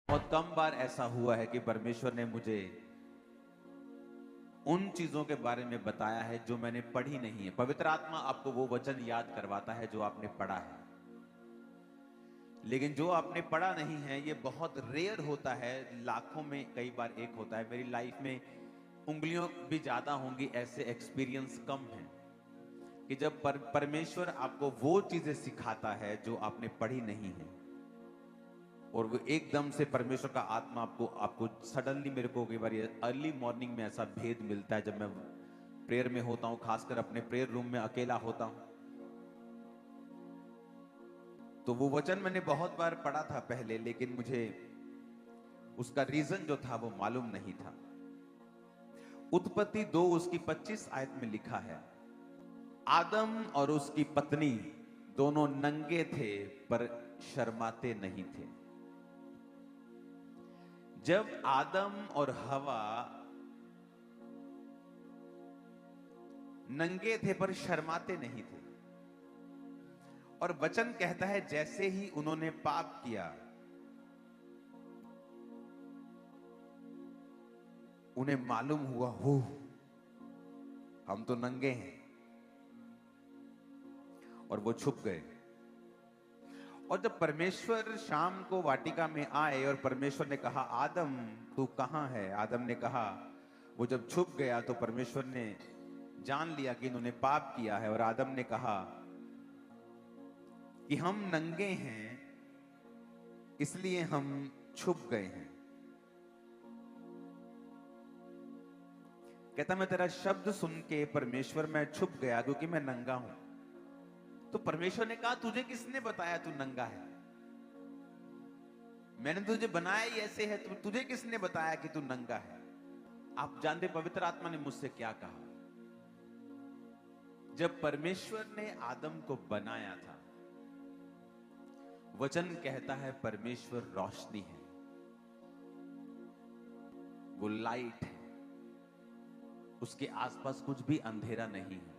बहुत कम बार ऐसा हुआ है कि परमेश्वर ने मुझे उन चीजों के बारे में बताया है जो मैंने पढ़ी नहीं है। पवित्र आत्मा आपको वो वचन याद करवाता है जो आपने पढ़ा है, लेकिन जो आपने पढ़ा नहीं है ये बहुत रेयर होता है। लाखों में कई बार एक होता है। मेरी लाइफ में उंगलियों भी ज्यादा होंगी, ऐसे एक्सपीरियंस कम है कि जब परमेश्वर आपको वो चीजें सिखाता है जो आपने पढ़ी नहीं है, और वो एकदम से परमेश्वर का आत्मा आपको आपको सडनली, मेरे को कई बार अर्ली मॉर्निंग में ऐसा भेद मिलता है जब मैं प्रेयर में होता हूं, खासकर अपने प्रेयर रूम में अकेला होता हूं। तो वो वचन मैंने बहुत बार पढ़ा था पहले, लेकिन मुझे उसका रीजन जो था वो मालूम नहीं था। उत्पत्ति 2 उसकी 25 आयत में लिखा है, आदम और उसकी पत्नी दोनों नंगे थे पर शर्माते नहीं थे। जब आदम और हवा नंगे थे पर शर्माते नहीं थे, और वचन कहता है जैसे ही उन्होंने पाप किया, उन्हें मालूम हुआ, हो हम तो नंगे हैं, और वो छुप गए। और जब परमेश्वर शाम को वाटिका में आए और परमेश्वर ने कहा, आदम तू कहां है? आदम ने कहा, वो जब छुप गया तो परमेश्वर ने जान लिया कि इन्होंने पाप किया है, और आदम ने कहा कि हम नंगे हैं इसलिए हम छुप गए हैं। कहता, मैं तेरा शब्द सुन के परमेश्वर मैं छुप गया क्योंकि मैं नंगा हूं। तो परमेश्वर ने कहा, तुझे किसने बताया तू नंगा है? मैंने तुझे बनाया ही ऐसे है, तुझे किसने बताया कि तू नंगा है? आप जानते पवित्र आत्मा ने मुझसे क्या कहा? जब परमेश्वर ने आदम को बनाया था, वचन कहता है परमेश्वर रोशनी है, वो लाइट है, उसके आसपास कुछ भी अंधेरा नहीं है।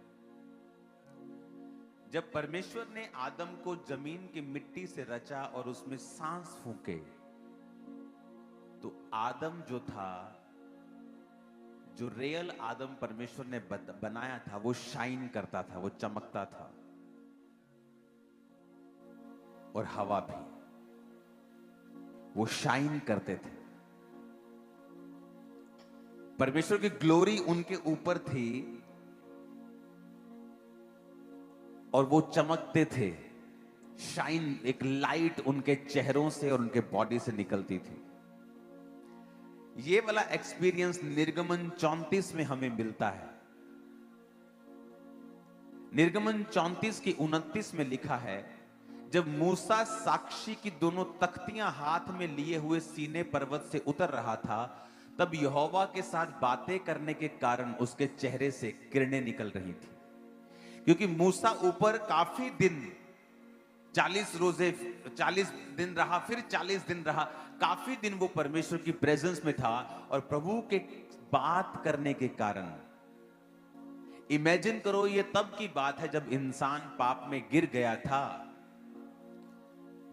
जब परमेश्वर ने आदम को जमीन की मिट्टी से रचा और उसमें सांस फूके, तो आदम जो था, जो रियल आदम परमेश्वर ने बनाया था, वो शाइन करता था, वो चमकता था। और हवा भी, वो शाइन करते थे। परमेश्वर की ग्लोरी उनके ऊपर थी और वो चमकते थे। शाइन, एक लाइट उनके चेहरों से और उनके बॉडी से निकलती थी। ये वाला एक्सपीरियंस निर्गमन 34 में हमें मिलता है। निर्गमन 34 की 29 में लिखा है, जब मूसा साक्षी की दोनों तख्तियां हाथ में लिए हुए सीने पर्वत से उतर रहा था, तब यहोवा के साथ बातें करने के कारण उसके चेहरे से किरणें निकल रही थी। क्योंकि मूसा ऊपर काफी दिन, 40 रोजे, 40 दिन रहा, फिर 40 दिन रहा, काफी दिन वो परमेश्वर की प्रेजेंस में था, और प्रभु के बात करने के कारण, इमेजिन करो, ये तब की बात है जब इंसान पाप में गिर गया था,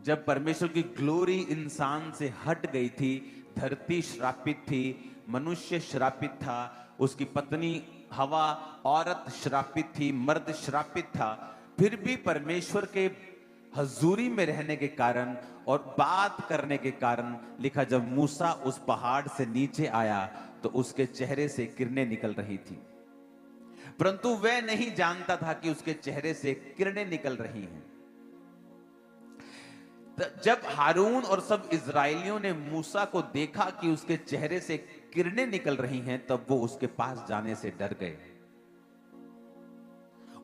जब परमेश्वर की ग्लोरी इंसान से हट गई थी। धरती श्रापित थी, मनुष्य श्रापित था, उसकी पत्नी हवा औरत श्रापित थी, मर्द श्रापित था। फिर भी परमेश्वर के हजूरी में रहने के कारण और बात करने के कारण, लिखा जब मूसा उस पहाड़ से नीचे आया तो उसके चेहरे से किरणें निकल रही थी, परंतु वह नहीं जानता था कि उसके चेहरे से किरणें निकल रही हैं। जब हारून और सब इजरायलियों ने मूसा को देखा कि उसके चेहरे से किरणें निकल रही हैं, तब वो उसके पास जाने से डर गए।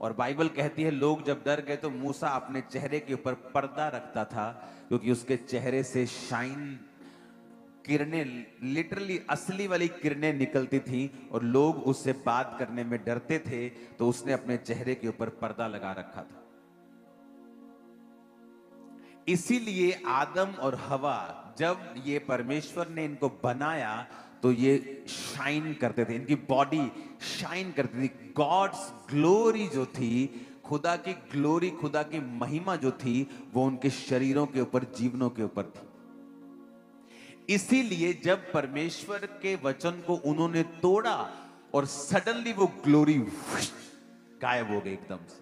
और बाइबल कहती है, लोग जब डर गए तो मूसा अपने चेहरे के ऊपर पर्दा रखता था, क्योंकि उसके चेहरे से शाइन, किरणें, लिटरली असली वाली किरणें निकलती थी, और लोग उससे बात करने में डरते थे, तो उसने अपने चेहरे के ऊपर पर्दा लगा रखा था। इसीलिए आदम और हवा, जब ये परमेश्वर ने इनको बनाया तो ये शाइन करते थे, इनकी बॉडी शाइन करती थी। गॉड्स ग्लोरी जो थी, खुदा की ग्लोरी, खुदा की महिमा जो थी, वो उनके शरीरों के ऊपर, जीवनों के ऊपर थी। इसीलिए जब परमेश्वर के वचन को उन्होंने तोड़ा और सडनली वो ग्लोरी गायब हो गई एकदम से।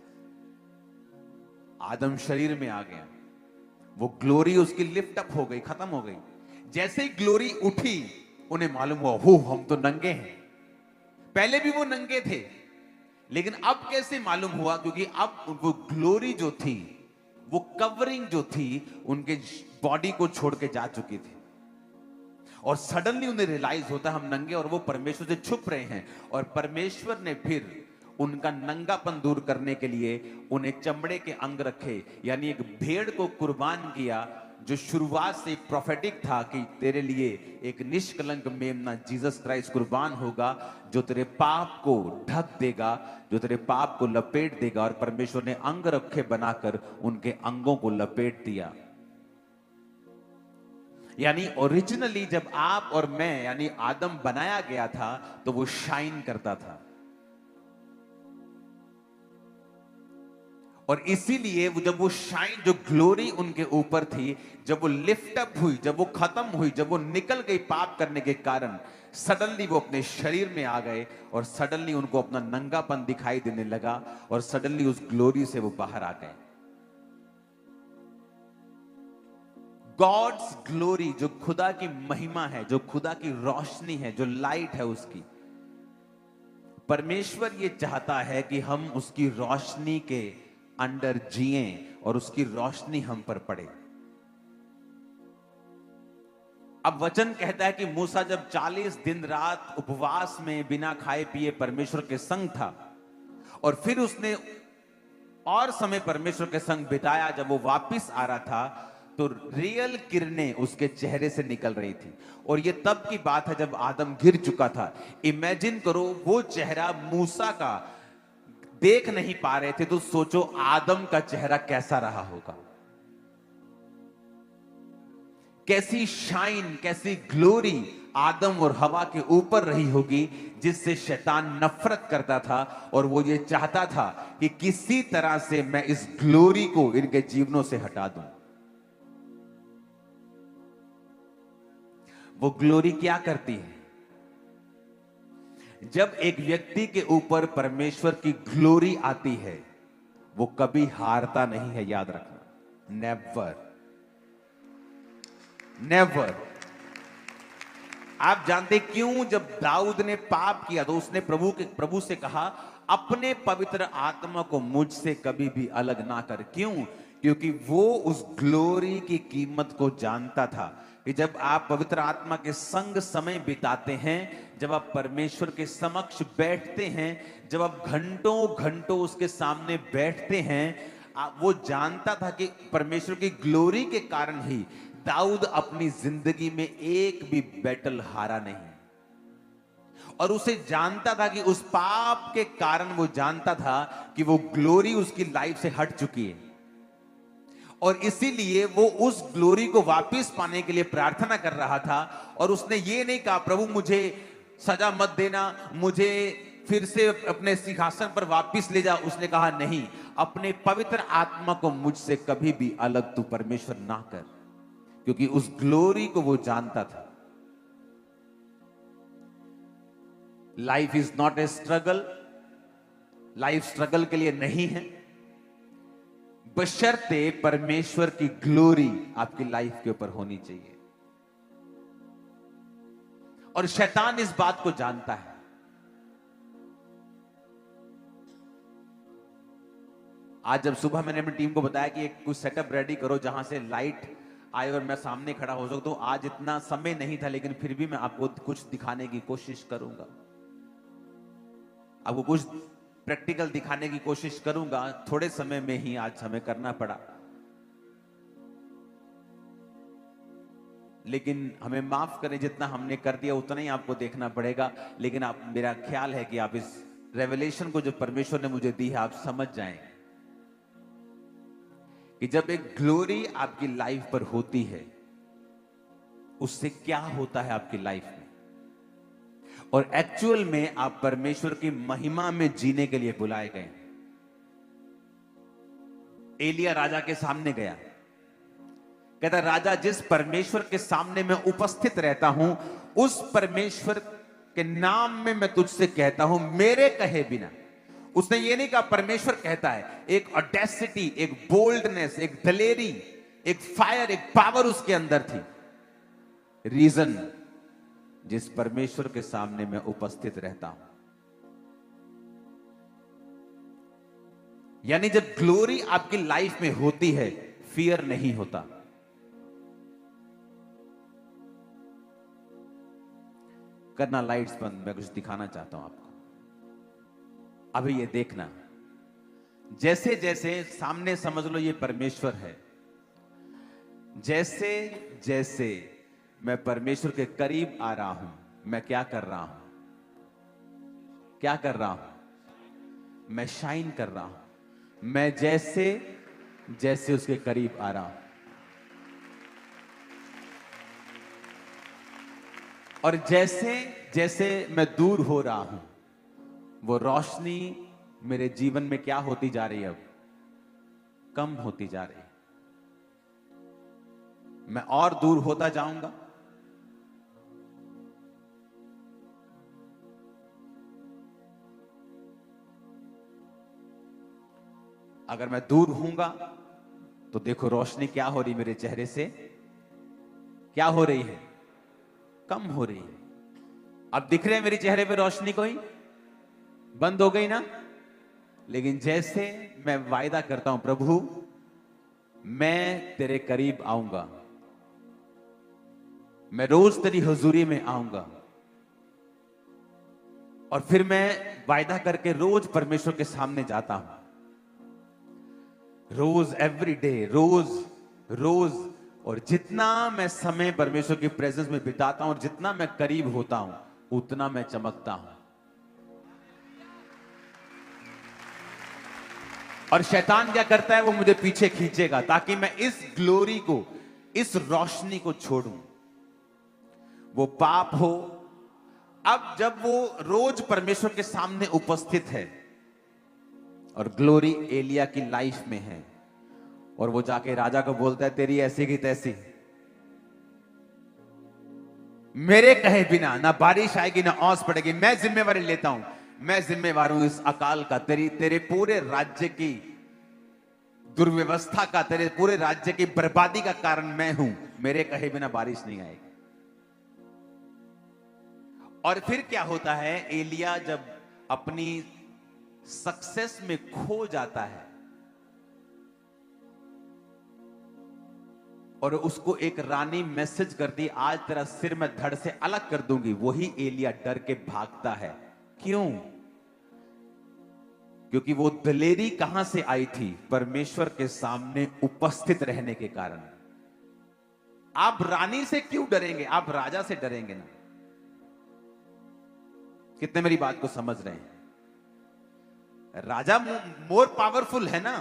आदम शरीर में आ गया, वो ग्लोरी उसकी लिफ्ट अप हो गई, खत्म हो गई। जैसे ही ग्लोरी उठी, उन्हें मालूम हुआ हो हम तो नंगे हैं। पहले भी वो नंगे थे, लेकिन अब कैसे मालूम हुआ? क्योंकि अब वो ग्लोरी जो थी, वो कवरिंग जो थी, उनके बॉडी को छोड़ के जा चुकी थी। और सडनली उन्हें रियलाइज होता हम नंगे और वो परमेश्वर से छुप रहे हैं। और परमेश्वर ने फिर उनका नंगापन दूर करने के लिए उन्हें चमड़े के अंग रखे, यानी एक भेड़ को कुर्बान किया, जो शुरुआत से प्रोफेटिक था कि तेरे लिए एक निष्कलंक मेमना जीसस क्राइस्ट कुर्बान होगा, जो तेरे पाप को ढक देगा, जो तेरे पाप को लपेट देगा। और परमेश्वर ने अंग रखे बनाकर उनके अंगों को लपेट दिया। यानी ओरिजिनली जब आप और मैं यानी आदम बनाया गया था, तो वो शाइन करता था। और इसीलिए जब वो शाइन, जो ग्लोरी उनके ऊपर थी, जब वो लिफ्ट अप हुई, जब वो खत्म हुई, जब वो निकल गई पाप करने के कारण, सडनली वो अपने शरीर में आ गए और सडनली उनको अपना नंगापन दिखाई देने लगा और सडनली उस ग्लोरी से वो बाहर आ गए। गॉड्स ग्लोरी, जो खुदा की महिमा है, जो खुदा की रोशनी है, जो लाइट है उसकी, परमेश्वर ये चाहता है कि हम उसकी रोशनी के अंडर जिएं और उसकी रोशनी हम पर पड़े। अब वचन कहता है कि मूसा जब 40 दिन रात उपवास में बिना खाए पिए परमेश्वर के संग था, और फिर उसने और समय परमेश्वर के संग बिताया, जब वो वापस आ रहा था तो रियल किरणें उसके चेहरे से निकल रही थी। और ये तब की बात है जब आदम गिर चुका था। इमेजिन करो, वो चेहरा मूसा का देख नहीं पा रहे थे, तो सोचो आदम का चेहरा कैसा रहा होगा। कैसी शाइन, कैसी ग्लोरी आदम और हवा के ऊपर रही होगी, जिससे शैतान नफरत करता था। और वो ये चाहता था कि किसी तरह से मैं इस ग्लोरी को इनके जीवनों से हटा दूं। वो ग्लोरी क्या करती है? जब एक व्यक्ति के ऊपर परमेश्वर की ग्लोरी आती है, वो कभी हारता नहीं है, याद रखना। Never, never. आप जानते क्यों? जब दाऊद ने पाप किया तो उसने प्रभु से कहा, अपने पवित्र आत्मा को मुझसे कभी भी अलग ना कर। क्यों? क्योंकि वो उस ग्लोरी की कीमत को जानता था कि जब आप पवित्र आत्मा के संग समय बिताते हैं, जब आप परमेश्वर के समक्ष बैठते हैं, जब आप घंटों घंटों उसके सामने बैठते हैं, वो जानता था कि परमेश्वर की ग्लोरी के कारण ही दाऊद अपनी जिंदगी में एक भी बैटल हारा नहीं। और उसे जानता था कि उस पाप के कारण वो जानता था कि वो ग्लोरी उसकी लाइफ से हट चुकी है। और इसीलिए वो उस ग्लोरी को वापस पाने के लिए प्रार्थना कर रहा था। और उसने ये नहीं कहा, प्रभु मुझे सजा मत देना, मुझे फिर से अपने सिंहासन पर वापस ले जा। उसने कहा नहीं, अपने पवित्र आत्मा को मुझसे कभी भी अलग तू परमेश्वर ना कर, क्योंकि उस ग्लोरी को वो जानता था। Life is not a struggle, life struggle के लिए नहीं है, बशर्ते परमेश्वर की ग्लोरी आपकी लाइफ के ऊपर होनी चाहिए। और शैतान इस बात को जानता है। आज जब सुबह मैंने अपनी टीम को बताया कि एक कुछ सेटअप रेडी करो जहां से लाइट आए और मैं सामने खड़ा हो सकता हूं, आज इतना समय नहीं था, लेकिन फिर भी मैं आपको कुछ दिखाने की कोशिश करूंगा, आपको कुछ प्रैक्टिकल दिखाने की कोशिश करूंगा। थोड़े समय में ही आज हमें करना पड़ा, लेकिन हमें माफ करें, जितना हमने कर दिया उतना ही आपको देखना पड़ेगा। लेकिन आप, मेरा ख्याल है कि आप इस रेवलेशन को जो परमेश्वर ने मुझे दी है, आप समझ जाएं कि जब एक ग्लोरी आपकी लाइफ पर होती है, उससे क्या होता है आपकी लाइफ में। और एक्चुअल में आप परमेश्वर की महिमा में जीने के लिए बुलाए गए। एलिया राजा के सामने गया कहता राजा, जिस परमेश्वर के सामने मैं उपस्थित रहता हूं, उस परमेश्वर के नाम में मैं तुझसे कहता हूं, मेरे कहे बिना। उसने ये नहीं कहा परमेश्वर कहता है, एक ऑडेसिटी, एक बोल्डनेस, एक दलेरी, एक फायर, एक पावर उसके अंदर थी। रीजन, जिस परमेश्वर के सामने मैं उपस्थित रहता हूं। यानी जब ग्लोरी आपकी लाइफ में होती है, फियर नहीं होता। करना लाइट्स बंद, मैं कुछ दिखाना चाहता हूं आपको। अभी ये देखना, जैसे जैसे सामने समझ लो ये परमेश्वर है, जैसे जैसे मैं परमेश्वर के करीब आ रहा हूं, मैं क्या कर रहा हूं? क्या कर रहा हूं? मैं शाइन कर रहा हूं। मैं जैसे जैसे उसके करीब आ रहा हूं, और जैसे जैसे मैं दूर हो रहा हूं, वो रोशनी मेरे जीवन में क्या होती जा रही है? अब कम होती जा रही है। मैं और दूर होता जाऊंगा। अगर मैं दूर हूंगा तो देखो रोशनी क्या हो रही मेरे चेहरे से, क्या हो रही है? कम हो रही है। अब दिख रहे हैं मेरे चेहरे पे रोशनी? कोई बंद हो गई ना? लेकिन जैसे मैं वायदा करता हूं, प्रभु मैं तेरे करीब आऊंगा, मैं रोज तेरी हुजूरी में आऊंगा, और फिर मैं वायदा करके रोज परमेश्वर के सामने जाता हूं, रोज, एवरी डे, रोज रोज। और जितना मैं समय परमेश्वर की प्रेजेंस में बिताता हूं और जितना मैं करीब होता हूं, उतना मैं चमकता हूं। और शैतान क्या करता है? वो मुझे पीछे खींचेगा ताकि मैं इस ग्लोरी को, इस रोशनी को छोड़ूं। वो पाप हो। अब जब वो रोज परमेश्वर के सामने उपस्थित है और ग्लोरी एलिया की लाइफ में है, और वो जाके राजा को बोलता है, तेरी ऐसी की तैसी, मेरे कहे बिना ना बारिश आएगी ना ओस पड़ेगी, मैं जिम्मेवारी लेता हूं, मैं जिम्मेवार हूं इस अकाल का, तेरे पूरे राज्य की दुर्व्यवस्था का, तेरे पूरे राज्य की बर्बादी का कारण मैं हूं, मेरे कहे बिना बारिश नहीं आएगी। और फिर क्या होता है? एलिया जब अपनी सक्सेस में खो जाता है और उसको एक रानी मैसेज करती, आज तेरा सिर मैं धड़ से अलग कर दूंगी, वही एलिया डर के भागता है। क्यों? क्योंकि वो दलेरी कहां से आई थी? परमेश्वर के सामने उपस्थित रहने के कारण। आप रानी से क्यों डरेंगे? आप राजा से डरेंगे ना। कितने मेरी बात को समझ रहे हैं? राजा मोर पावरफुल है ना,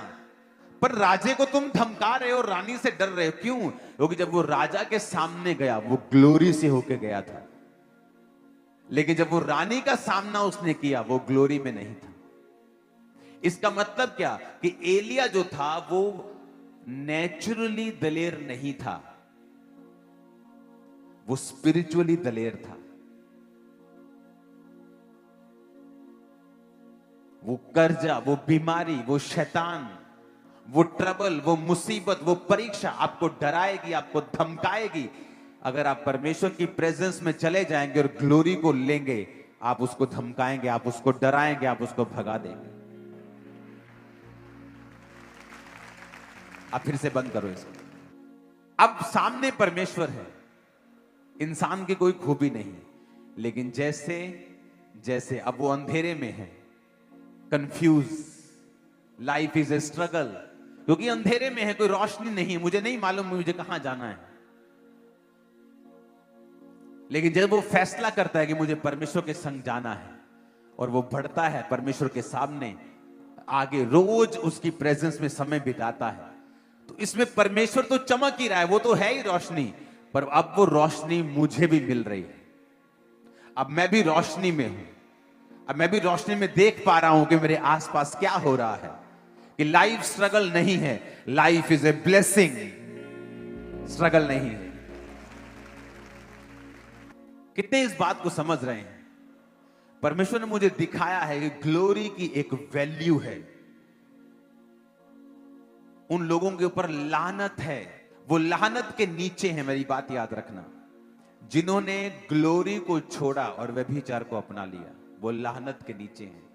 पर राजे को तुम धमका रहे हो, रानी से डर रहे हो। क्यों? क्योंकि जब वो राजा के सामने गया, वो ग्लोरी से होके गया था, लेकिन जब वो रानी का सामना उसने किया, वो ग्लोरी में नहीं था। इसका मतलब क्या? कि एलिया जो था वो नेचुरली दलेर नहीं था, वो स्पिरिचुअली दलेर था। वो कर्जा, वो बीमारी, वो शैतान, वो ट्रबल, वो मुसीबत, वो परीक्षा आपको डराएगी, आपको धमकाएगी। अगर आप परमेश्वर की प्रेजेंस में चले जाएंगे और ग्लोरी को लेंगे, आप उसको धमकाएंगे, आप उसको डराएंगे, आप उसको भगा देंगे। आप फिर से बंद करो इसको। अब सामने परमेश्वर है, इंसान की कोई खूबी नहीं, लेकिन जैसे जैसे अब वो अंधेरे में है, confuse, life is a struggle, क्योंकि अंधेरे में है, कोई रोशनी नहीं है, मुझे नहीं मालूम मुझे कहां जाना है। लेकिन जब वो फैसला करता है कि मुझे परमेश्वर के संग जाना है, और वो बढ़ता है परमेश्वर के सामने आगे, रोज उसकी प्रेजेंस में समय बिताता है, तो इसमें परमेश्वर तो चमक ही रहा है, वो तो है ही रोशनी, पर अब वो रोशनी मुझे भी मिल रही है। अब मैं भी रोशनी में हूं, अब मैं भी रोशनी में देख पा रहा हूं कि मेरे आसपास क्या हो रहा है, कि लाइफ स्ट्रगल नहीं है, life is a blessing. Struggle नहीं है। कितने इस बात को समझ रहे हैं? परमेश्वर ने मुझे दिखाया है कि ग्लोरी की एक वैल्यू है। उन लोगों के ऊपर लानत है, वो लानत के नीचे है। मेरी बात याद रखना, जिन्होंने ग्लोरी को छोड़ा और व्यभिचार को अपना लिया, वो लानत के नीचे हैं।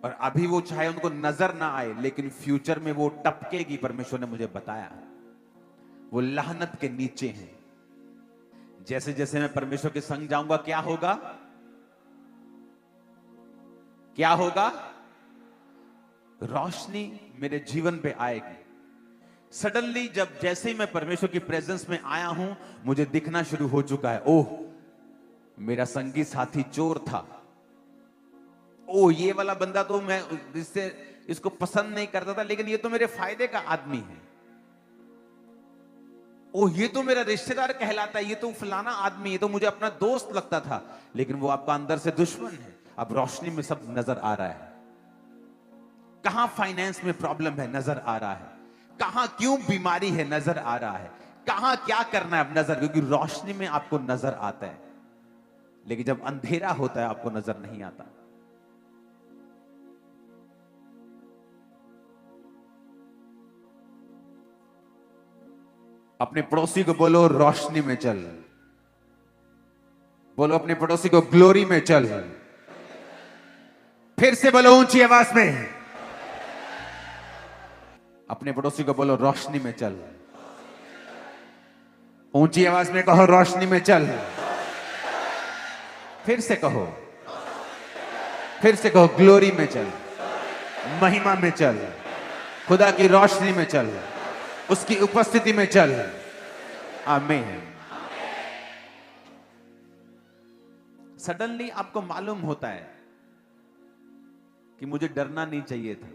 और अभी वो चाहे उनको नजर ना आए, लेकिन फ्यूचर में वो टपकेगी। परमेश्वर ने मुझे बताया वो लानत के नीचे हैं। जैसे जैसे मैं परमेश्वर के संग जाऊंगा, क्या होगा? क्या होगा? रोशनी मेरे जीवन पे आएगी। सडनली जब जैसे ही मैं परमेश्वर की प्रेजेंस में आया हूं, मुझे दिखना शुरू हो चुका है, ओह मेरा संगी साथी चोर था, ओह ये वाला बंदा तो मैं इसको पसंद नहीं करता था, लेकिन ये तो मेरे फायदे का आदमी है, ओह ये तो मेरा रिश्तेदार कहलाता है, ये तो फलाना आदमी, ये तो मुझे अपना दोस्त लगता था, लेकिन वो आपका अंदर से दुश्मन है। अब रोशनी में सब नजर आ रहा है। कहां फाइनेंस में प्रॉब्लम है, नजर आ रहा है। कहां क्यों बीमारी है, नजर आ रहा है। कहां क्या करना है, अब नजर, क्योंकि रोशनी में आपको नजर आता है, लेकिन जब अंधेरा होता है आपको नजर नहीं आता। अपने पड़ोसी को बोलो रोशनी में चल। बोलो अपने पड़ोसी को ग्लोरी में चल। फिर से बोलो ऊंची आवाज में। अपने पड़ोसी को बोलो रोशनी में चल। ऊंची आवाज में कहो रोशनी में चल। फिर से कहो, फिर से कहो ग्लोरी में चल, महिमा में चल, खुदा की रोशनी में चल, उसकी उपस्थिति में चल। आमीन। सडनली आपको मालूम होता है कि मुझे डरना नहीं चाहिए था।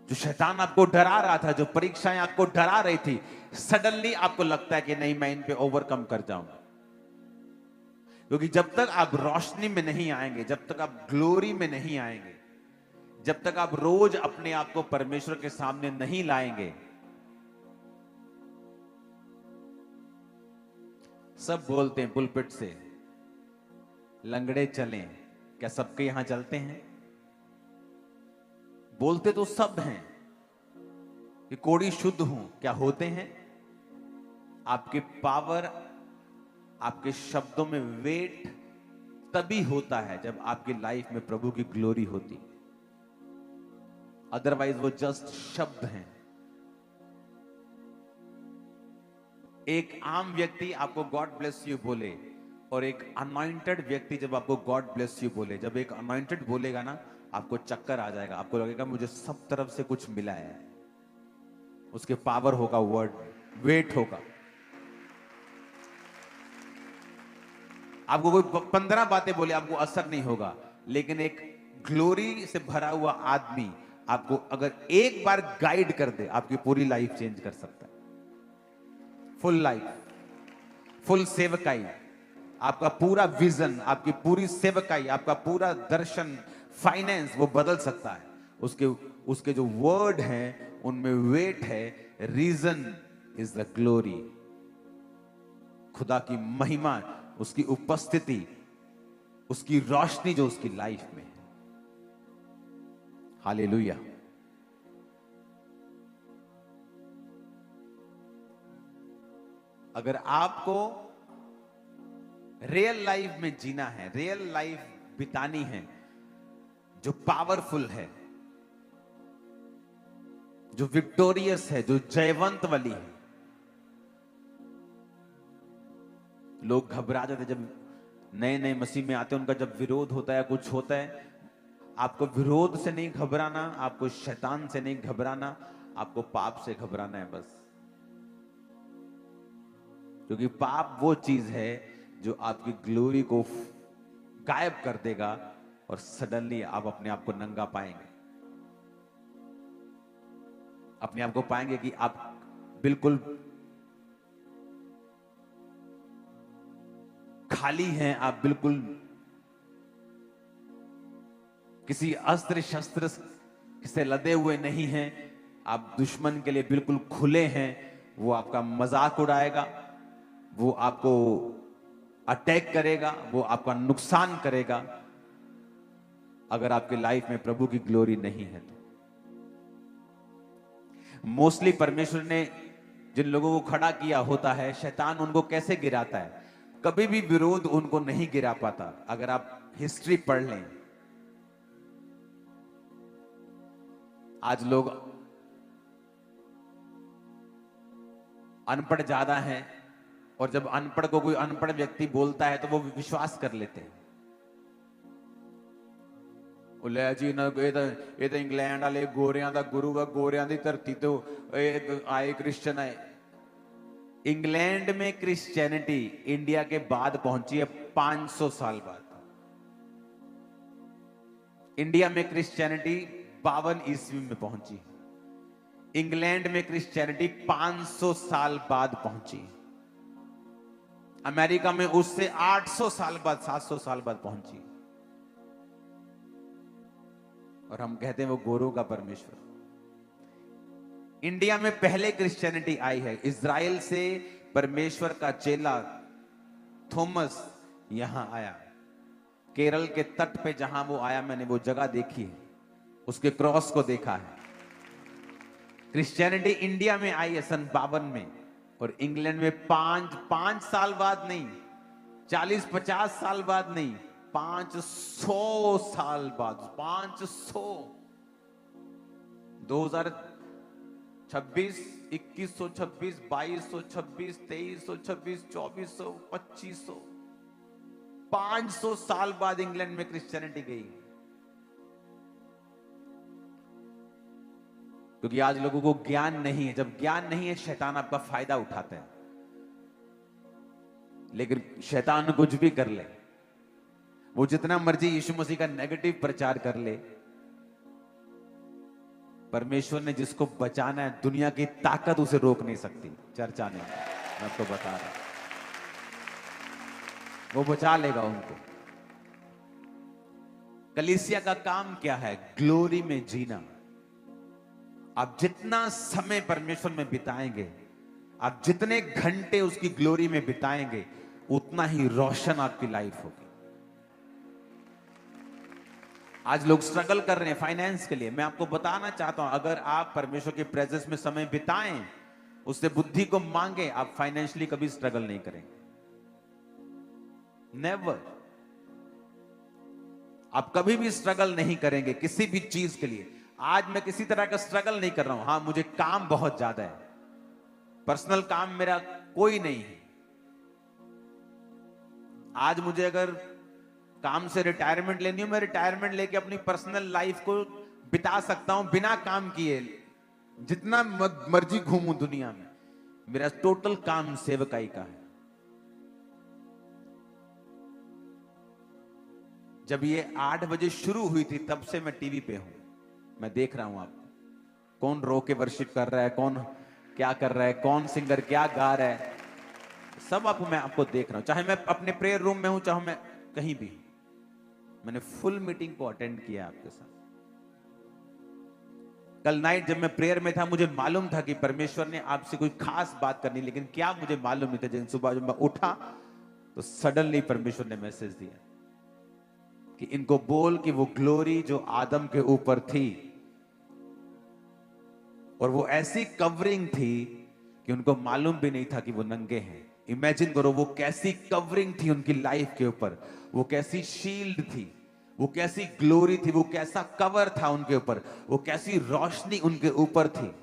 जो शैतान आपको डरा रहा था, जो परीक्षाएं आपको डरा रही थी, सडनली आपको लगता है कि नहीं मैं इन पे ओवरकम कर जाऊंगा। क्योंकि जब तक आप रोशनी में नहीं आएंगे, जब तक आप ग्लोरी में नहीं आएंगे, जब तक आप रोज अपने आप को परमेश्वर के सामने नहीं लाएंगे, सब बोलते हैं पुलपिट से लंगड़े चलें, क्या सबके यहां चलते हैं? बोलते तो सब हैं कि कोड़ी शुद्ध हूं, क्या होते हैं? आपके पावर, आपके शब्दों में वेट तभी होता है जब आपकी लाइफ में प्रभु की ग्लोरी होती। अदरवाइज वो जस्ट शब्द हैं। एक आम व्यक्ति आपको गॉड ब्लेस यू बोले और एक अनॉइंटेड व्यक्ति जब आपको गॉड ब्लेस यू बोले, जब एक अनॉइंटेड बोलेगा ना, आपको चक्कर आ जाएगा, आपको लगेगा मुझे सब तरफ से कुछ मिला है। उसके पावर होगा, वर्ड वेट होगा। आपको कोई 15 बातें बोले, आपको असर नहीं होगा, लेकिन एक ग्लोरी से भरा हुआ आदमी आपको अगर एक बार गाइड कर दे, आपकी पूरी लाइफ चेंज कर सकता है। फुल लाइफ, फुल सेवकाई, आपका पूरा विजन, आपकी पूरी सेवकाई, आपका पूरा दर्शन, फाइनेंस, वो बदल सकता है। उसके जो वर्ड हैं उनमें वेट है। Reason is the glory. खुदा की महिमा, उसकी उपस्थिति, उसकी रोशनी जो उसकी लाइफ में है। हालेलुया। अगर आपको रियल लाइफ में जीना है, रियल लाइफ बितानी है जो पावरफुल है, जो विक्टोरियस है, जो जयवंत वाली है। लोग घबरा जाते जब नए नए मसीह में आते हैं, उनका जब विरोध होता है, कुछ होता है। आपको विरोध से नहीं घबराना, आपको शैतान से नहीं घबराना, आपको पाप से घबराना है बस। क्योंकि पाप वो चीज है जो आपकी ग्लोरी को गायब कर देगा और सडनली आप अपने आप को नंगा पाएंगे। अपने आप को पाएंगे कि आप बिल्कुल खाली हैं, आप बिल्कुल किसी अस्त्र शस्त्र से लदे हुए नहीं हैं। आप दुश्मन के लिए बिल्कुल खुले हैं, वो आपका मजाक उड़ाएगा, वो आपको अटैक करेगा, वो आपका नुकसान करेगा, अगर आपकी लाइफ में प्रभु की ग्लोरी नहीं है तो। मोस्टली परमेश्वर ने जिन लोगों को खड़ा किया होता है, शैतान उनको कैसे गिराता है? कभी भी विरोध उनको नहीं गिरा पाता। अगर आप हिस्ट्री पढ़ लें, आज लोग अनपढ़ ज्यादा हैं, और जब अनपढ़ को कोई अनपढ़ व्यक्ति बोलता है तो वो विश्वास कर लेते हैं। जी ना ये तो इंग्लैंड वाले गोरियां दा गुरु वा, गोरियां दी धरती तो आए क्रिश्चियन आए। इंग्लैंड में क्रिश्चियनिटी इंडिया के बाद पहुंची है 500 साल बाद। इंडिया में क्रिश्चियनिटी 52 ईस्वी में पहुंची, इंग्लैंड में क्रिश्चियनिटी 500 साल बाद पहुंची, अमेरिका में उससे 800 साल बाद, 700 साल बाद पहुंची। और हम कहते हैं वो गोरों का परमेश्वर। इंडिया में पहले क्रिश्चियनिटी आई है, इज़राइल से परमेश्वर का चेला थॉमस यहां आया। केरल के तट पे जहां वो आया, मैंने वो जगह देखी है, उसके क्रॉस को देखा है। क्रिश्चियनिटी इंडिया में आई है सन 52 में, और इंग्लैंड में 5 साल बाद नहीं, 40-50 साल बाद नहीं, 500 साल बाद, 500, 2026, 2126, 2226, 2326, 2400, 2500, 500 साल बाद इंग्लैंड में क्रिश्चियनिटी गई। क्योंकि आज लोगों को ज्ञान नहीं है। जब ज्ञान नहीं है, शैतान आपका फायदा उठाता है। लेकिन शैतान कुछ भी कर ले, वो जितना मर्जी यीशु मसीह का नेगेटिव प्रचार कर ले, परमेश्वर ने जिसको बचाना है, दुनिया की ताकत उसे रोक नहीं सकती। चर्चा नहीं, मैं आपको बता रहा हूं, वो बचा लेगा उनको। कलीसिया का काम क्या है? ग्लोरी में जीना। आप जितना समय परमेश्वर में बिताएंगे, आप जितने घंटे उसकी ग्लोरी में बिताएंगे, उतना ही रोशन आपकी लाइफ होगी। आज लोग स्ट्रगल कर रहे हैं फाइनेंस के लिए। मैं आपको बताना चाहता हूं, अगर आप परमेश्वर के प्रेजेंस में समय बिताएं, उससे बुद्धि को मांगे, आप फाइनेंशियली कभी स्ट्रगल नहीं करेंगे। नेवर। आप कभी भी स्ट्रगल नहीं करेंगे किसी भी चीज के लिए। आज मैं किसी तरह का स्ट्रगल नहीं कर रहा हूं। हां, मुझे काम बहुत ज्यादा है, पर्सनल काम मेरा कोई नहीं है। आज मुझे अगर काम से रिटायरमेंट लेनी हो, मैं रिटायरमेंट लेके अपनी पर्सनल लाइफ को बिता सकता हूं बिना काम किए, जितना मर्जी घूमूं दुनिया में। मेरा टोटल काम सेवकाई का है। जब ये 8 बजे शुरू हुई थी, तब से मैं टीवी पे हूं। मैं देख रहा हूं आपको, कौन रो के वर्शिप कर रहा है, कौन क्या कर रहा है, कौन सिंगर क्या गा रहा है, सब मैं आपको देख रहा हूं। चाहे मैं अपने प्रेयर रूम में हूं, चाहे मैं कहीं भी। मैंने फुल मीटिंग को अटेंड किया आपके साथ। कल नाइट जब मैं प्रेयर में था, मुझे मालूम था कि परमेश्वर ने आपसे कोई खास बात करनी, लेकिन क्या मुझे मालूम नहीं था। जिन सुबह जब मैं उठा तो सडनली परमेश्वर ने मैसेज दिया कि इनको बोल कि वो ग्लोरी जो आदम के ऊपर थी, और वो ऐसी कवरिंग थी कि उनको मालूम भी नहीं था कि वो नंगे हैं। इमेजिन करो, वो कैसी कवरिंग थी उनकी लाइफ के ऊपर, वो कैसी शील्ड थी, वो कैसी ग्लोरी थी, वो कैसा कवर था उनके ऊपर, वो कैसी रोशनी उनके ऊपर थी।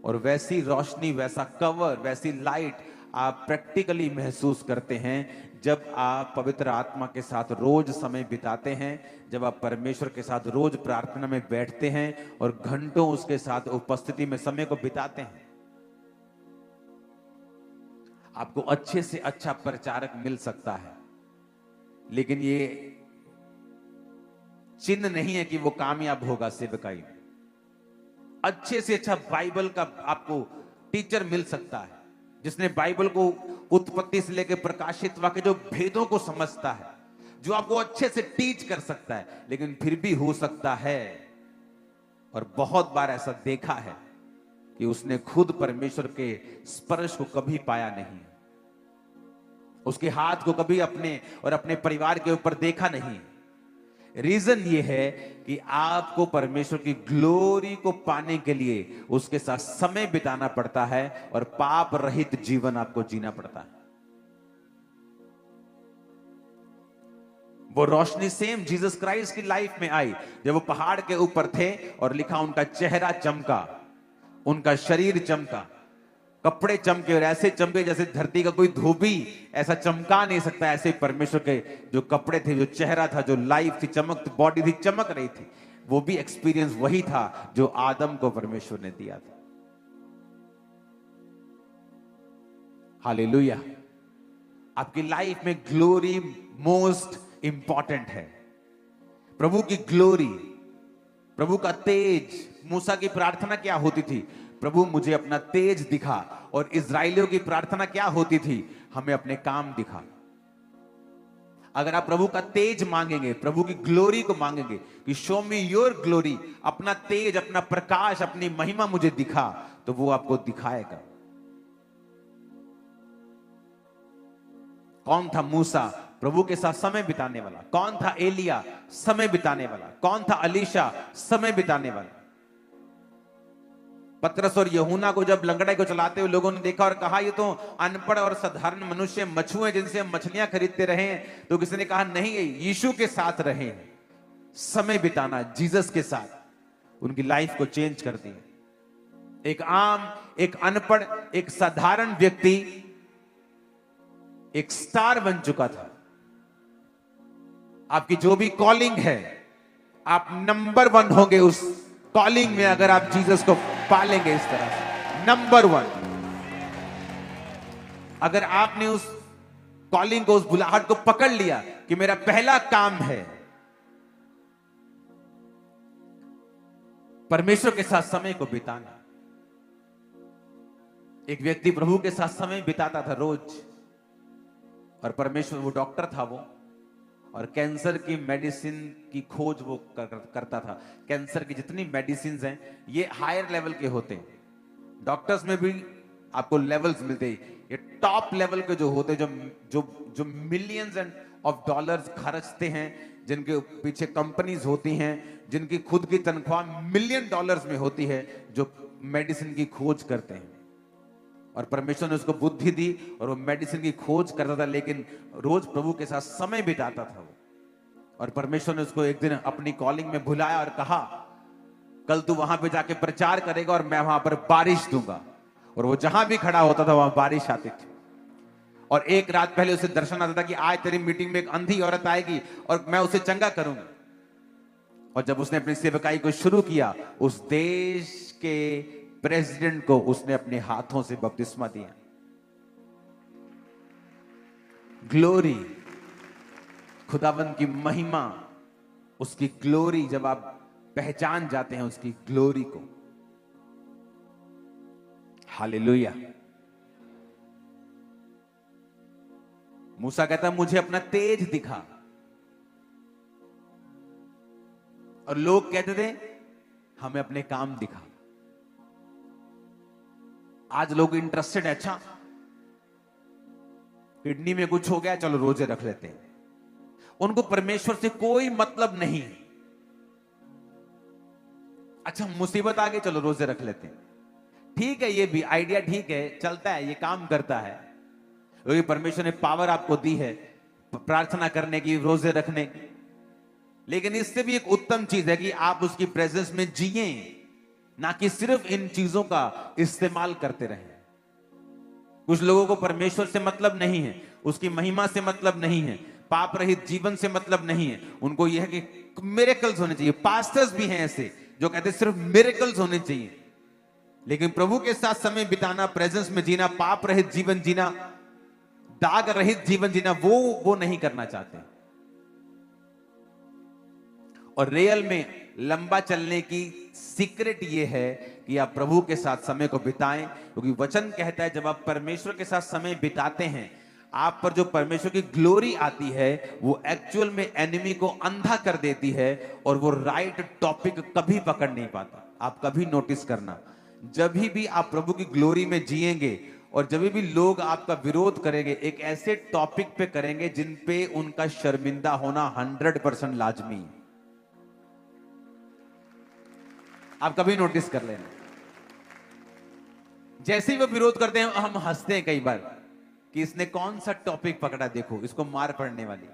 और वैसी रोशनी, वैसा कवर, वैसी लाइट आप प्रैक्टिकली महसूस करते हैं जब आप पवित्र आत्मा के साथ रोज समय बिताते हैं, जब आप परमेश्वर के साथ रोज प्रार्थना में बैठते हैं और घंटों उसके साथ उपस्थिति में समय को बिताते हैं। आपको अच्छे से अच्छा प्रचारक मिल सकता है, लेकिन ये चिन्ह नहीं है कि वो कामयाब होगा सेवकाई में। अच्छे से अच्छा बाइबल का आपको टीचर मिल सकता है, जिसने बाइबल को उत्पत्ति से लेकर प्रकाशित वाक्य जो भेदों को समझता है, जो आपको अच्छे से टीच कर सकता है। लेकिन फिर भी हो सकता है और बहुत बार ऐसा देखा है कि उसने खुद परमेश्वर के स्पर्श को कभी पाया नहीं, उसके हाथ को कभी अपने और अपने परिवार के ऊपर देखा नहीं। रीजन ये है कि आपको परमेश्वर की ग्लोरी को पाने के लिए उसके साथ समय बिताना पड़ता है और पाप रहित जीवन आपको जीना पड़ता है। वो रोशनी सेम जीसस क्राइस्ट की लाइफ में आई जब वो पहाड़ के ऊपर थे और लिखा उनका चेहरा चमका, उनका शरीर चमका, कपड़े चमके और ऐसे चमके जैसे धरती का कोई धोबी ऐसा चमका नहीं सकता। ऐसे परमेश्वर के जो कपड़े थे, जो चेहरा था, जो लाइफ थी, चमक बॉडी थी, चमक रही थी। वो भी एक्सपीरियंस वही था जो आदम को परमेश्वर ने दिया था। हालेलुया। आपकी लाइफ में ग्लोरी मोस्ट इंपॉर्टेंट है। प्रभु की ग्लोरी, प्रभु का तेज। मूसा की प्रार्थना क्या होती थी? प्रभु मुझे अपना तेज दिखा। और इजराइलियों की प्रार्थना क्या होती थी? हमें अपने काम दिखा। अगर आप प्रभु का तेज मांगेंगे, प्रभु की ग्लोरी को मांगेंगे कि शो मी योर ग्लोरी, अपना तेज, अपना प्रकाश, अपनी महिमा मुझे दिखा, तो वो आपको दिखाएगा। कौन था मूसा? प्रभु के साथ समय बिताने वाला। कौन था एलिया? समय बिताने वाला। कौन था अलीशा? समय बिताने वाला। पतरस और यूहन्ना को जब लंगड़े को चलाते हुए लोगों ने देखा और कहा ये तो अनपढ़ और साधारण मनुष्य मछुए जिनसे हम मछलियां खरीदते रहे हैं, तो किसी ने कहा नहीं, यीशु के साथ रहे। समय बिताना जीसस के साथ उनकी लाइफ को चेंज कर दी। एक आम, एक अनपढ़, एक साधारण व्यक्ति एक स्टार बन चुका था। आपकी जो भी कॉलिंग है, आप नंबर 1 होंगे उस कॉलिंग में अगर आप जीसस को पालेंगे इस तरह से। नंबर 1। अगर आपने उस कॉलिंग को, उस बुलाहट को पकड़ लिया कि मेरा पहला काम है परमेश्वर के साथ समय को बिताना। एक व्यक्ति प्रभु के साथ समय बिताता था रोज, और परमेश्वर, वो डॉक्टर था वो, और कैंसर की मेडिसिन की खोज वो करता था। कैंसर की जितनी मेडिसिन हैं ये हायर लेवल के होते हैं। डॉक्टर्स में भी आपको लेवल्स मिलते हैं। ये टॉप लेवल के जो होते हैं, जो मिलियंस एंड ऑफ डॉलर्स खर्चते हैं, जिनके पीछे कंपनीज होती हैं, जिनकी खुद की तनख्वाह मिलियन डॉलर्स में होती है, जो मेडिसिन की खोज करते हैं। और परमेश्वर ने उसको बुद्धि दी और वो मेडिसिन की खोज करता था, लेकिन रोज प्रभु के साथ समय बिताता था वो। और परमेश्वर ने उसको एक दिन अपनी कॉलिंग में बुलाया और कहा कल तू वहां पे जाके प्रचार करेगा और मैं वहां पर बारिश दूंगा। और वो जहां भी खड़ा होता था वहां बारिश आती थी। और एक रात पहले उसे दर्शन आता था कि आज तेरी मीटिंग में एक अंधी औरत आएगी और मैं उसे चंगा करूंगा। और जब उसने अपनी सेवकाई को शुरू किया, उस देश के प्रेसिडेंट को उसने अपने हाथों से बपतिस्मा दिया। ग्लोरी, खुदावंद की महिमा, उसकी ग्लोरी, जब आप पहचान जाते हैं उसकी ग्लोरी को। हालेलुया। मूसा कहता मुझे अपना तेज दिखा, और लोग कहते थे हमें अपने काम दिखा। आज लोग इंटरेस्टेड है, अच्छा किडनी में कुछ हो गया, चलो रोजे रख लेते हैं। उनको परमेश्वर से कोई मतलब नहीं। अच्छा मुसीबत आ गई, चलो रोजे रख लेते हैं। ठीक है, ये भी आइडिया ठीक है, चलता है, ये काम करता है, क्योंकि परमेश्वर ने पावर आपको दी है प्रार्थना करने की, रोजे रखने की। लेकिन इससे भी एक उत्तम चीज है कि आप उसकी प्रेजेंस में जिए, ना कि सिर्फ इन चीजों का इस्तेमाल करते रहें। कुछ लोगों को परमेश्वर से मतलब नहीं है, उसकी महिमा से मतलब नहीं है, पाप रहित जीवन से मतलब नहीं है। उनको यह है कि मिरेकल्स होने चाहिए। पास्टर्स भी हैं ऐसे जो कहते सिर्फ मिरेकल्स होने चाहिए। लेकिन प्रभु के साथ समय बिताना, प्रेजेंस में जीना, पाप रहित जीवन जीना, दाग रहित जीवन जीना, वो नहीं करना चाहते। और रियल में लंबा चलने की सीक्रेट ये है कि आप प्रभु के साथ समय को बिताएं, क्योंकि वचन कहता है जब आप परमेश्वर के साथ समय बिताते हैं, आप पर जो परमेश्वर की ग्लोरी आती है वो एक्चुअल में एनिमी को अंधा कर देती है और वो राइट टॉपिक कभी पकड़ नहीं पाता। आप कभी नोटिस करना, जब भी आप प्रभु की ग्लोरी में जिएंगे और जब भी लोग आपका विरोध करेंगे, एक ऐसे टॉपिक पे करेंगे जिन पे उनका शर्मिंदा होना 100% लाजमी है। आप कभी नोटिस कर लेना, जैसे ही वो विरोध करते हैं हम हंसते हैं कई बार कि इसने कौन सा टॉपिक पकड़ा, देखो इसको मार पड़ने वाली,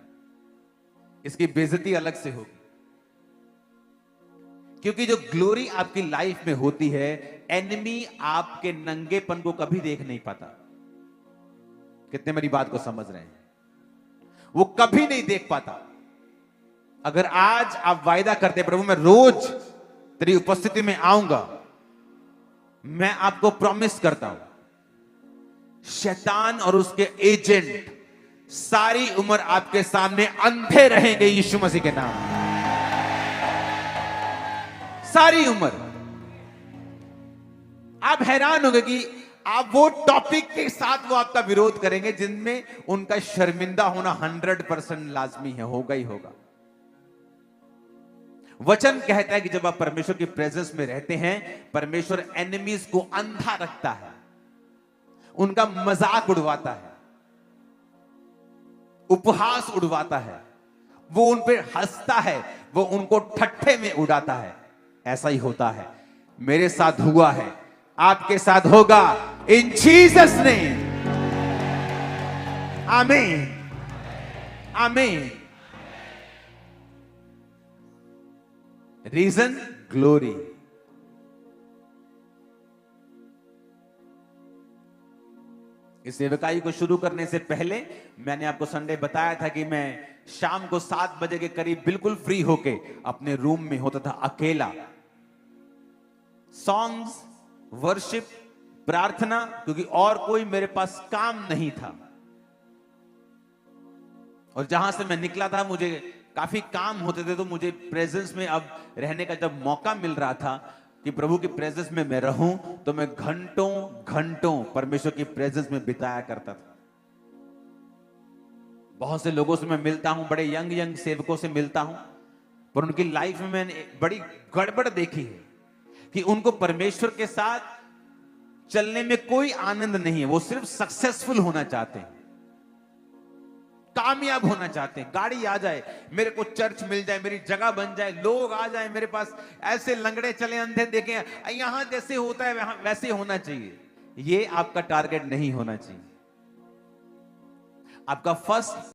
इसकी बेइज्जती अलग से होगी। क्योंकि जो ग्लोरी आपकी लाइफ में होती है, एनिमी आपके नंगेपन को कभी देख नहीं पाता। कितने मेरी बात को समझ रहे हैं? वो कभी नहीं देख पाता। अगर आज आप वायदा करते प्रभु मैं रोज तेरी उपस्थिति में आऊंगा, मैं आपको प्रॉमिस करता हूं शैतान और उसके एजेंट सारी उम्र आपके सामने अंधे रहेंगे यीशु मसीह के नाम। सारी उम्र आप हैरान होंगे कि आप वो टॉपिक के साथ वो आपका विरोध करेंगे जिनमें उनका शर्मिंदा होना 100% लाजमी है, होगा ही होगा। वचन कहता है कि जब आप परमेश्वर की प्रेजेंस में रहते हैं, परमेश्वर एनिमीज को अंधा रखता है, उनका मजाक उड़वाता है, उपहास उड़वाता है, वो उन पे हंसता है, वो उनको ठट्ठे में उड़ाता है। ऐसा ही होता है, मेरे साथ हुआ है, आपके साथ होगा, इन जीसस नेम, आमीन आमीन। Reason glory. इस सेवकाई को शुरू करने से पहले मैंने आपको संडे बताया था कि मैं शाम को 7 बजे के करीब बिल्कुल फ्री होके अपने रूम में होता था अकेला, सॉन्ग्स, वर्शिप, प्रार्थना, क्योंकि और कोई मेरे पास काम नहीं था। और जहां से मैं निकला था मुझे काफी काम होते थे, तो मुझे प्रेजेंस में अब रहने का जब मौका मिल रहा था कि प्रभु की प्रेजेंस में मैं रहूं, तो मैं घंटों घंटों परमेश्वर की प्रेजेंस में बिताया करता था। बहुत से लोगों से मैं मिलता हूं, बड़े यंग सेवकों से मिलता हूं, पर उनकी लाइफ में मैंने बड़ी गड़बड़ देखी है कि उनको परमेश्वर के साथ चलने में कोई आनंद नहीं है। वो सिर्फ सक्सेसफुल होना चाहते हैं, कामयाब होना चाहते हैं, गाड़ी आ जाए, मेरे को चर्च मिल जाए, मेरी जगह बन जाए, लोग आ जाए मेरे पास, ऐसे लंगड़े चले, अंधे देखें, यहां जैसे होता है वैसे होना चाहिए। ये आपका टारगेट नहीं होना चाहिए। आपका फर्स्ट